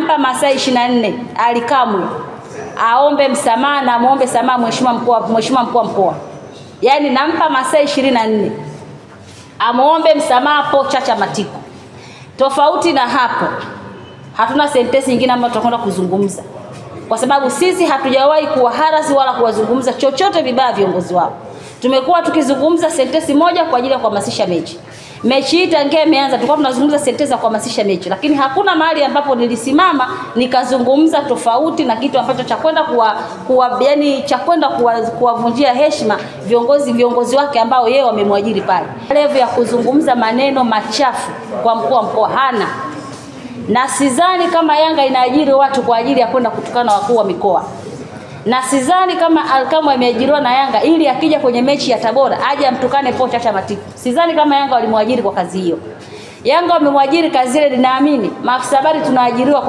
nampa masaa 24 Alikamwe aombe msamaha na muombe samaha mheshimiwa mkuu wa mkoa. Yaani nampa masaa 24 amuombe msamaha Po Chacha Matiko. Tofauti na hapo hatuna sentensi nyingine ambayo tutakwenda kuzungumza, kwa sababu sisi hatujawahi kuwaharasi wala kuwazungumza chochote vibaya viongozi wao. Tumekuwa tukizungumza sentensi moja kwa ajili ya kuhamasisha mechi. Mechi hii tangia imeanza tulikuwa tunazungumza sentensi za kuhamasisha mechi, lakini hakuna mahali ambapo nilisimama nikazungumza tofauti na kitu ambacho cha kwenda yani cha kwenda kuwavunjia heshima viongozi wake ambao yeye wamemwajiri pale. Level ya kuzungumza maneno machafu kwa mkuu wa mkoa hana. Na sidhani kama Yanga inaajiri watu kwa ajili ya kwenda kutukana wakuu wa mikoa. Na sidhani kama Alikamwe ameajiriwa na Yanga ili akija kwenye mechi ya Tabora aje amtukane Po Chacha Matiko. Sidhani kama Yanga walimwajiri kwa kazi hiyo. Yanga wamemwajiri kazi ile, ninaamini maafisa habari tunaajiriwa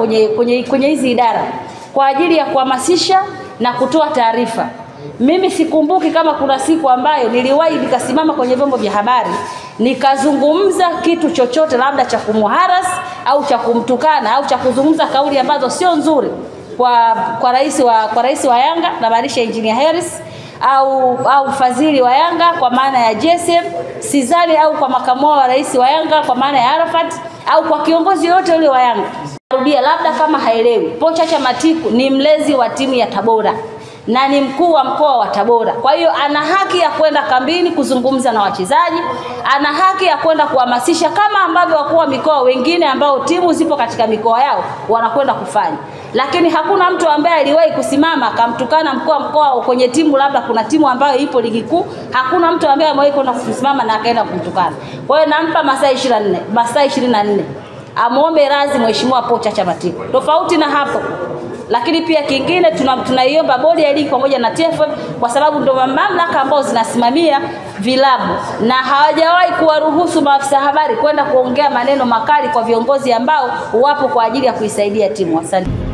kwenye hizi idara kwa ajili ya kuhamasisha na kutoa taarifa. Mimi sikumbuki kama kuna siku ambayo niliwahi nikasimama kwenye vyombo vya habari nikazungumza kitu chochote labda cha kumharas au cha kumtukana au cha kuzungumza kauli ambazo sio nzuri kwa rais wa Yanga na maanisha Engineer Harris au fadhili wa Yanga kwa maana ya JSM, Sizali au kwa makamu wa rais wa Yanga kwa maana ya Arafat au kwa kiongozi yote yule wa Yanga. Narudia, labda kama haelewi, Po Chacha Matiko ni mlezi wa timu ya Tabora na ni mkuu wa mkoa wa Tabora. Kwa hiyo ana haki ya kwenda kambini kuzungumza na wachezaji, ana haki ya kwenda kuhamasisha kama ambavyo wakuu wa mikoa wengine ambao timu zipo katika mikoa yao wanakwenda kufanya. Lakini hakuna mtu ambaye aliwahi kusimama akamtukana mkuu wa mkoa kwenye timu, labda kuna timu ambayo ipo ligi kuu, hakuna mtu ambaye amewahi kwenda kusimama na akaenda kumtukana. Kwa hiyo nampa masaa 24 amuombe radhi mheshimiwa Po Chacha Matiko. Tofauti na hapo, lakini pia kingine tunaiomba bodi ya ligi pamoja na TFF, kwa sababu ndio mamlaka ambao zinasimamia vilabu na hawajawahi kuwaruhusu maafisa habari kwenda kuongea maneno makali kwa viongozi ambao wapo kwa ajili ya kuisaidia timu. Asante.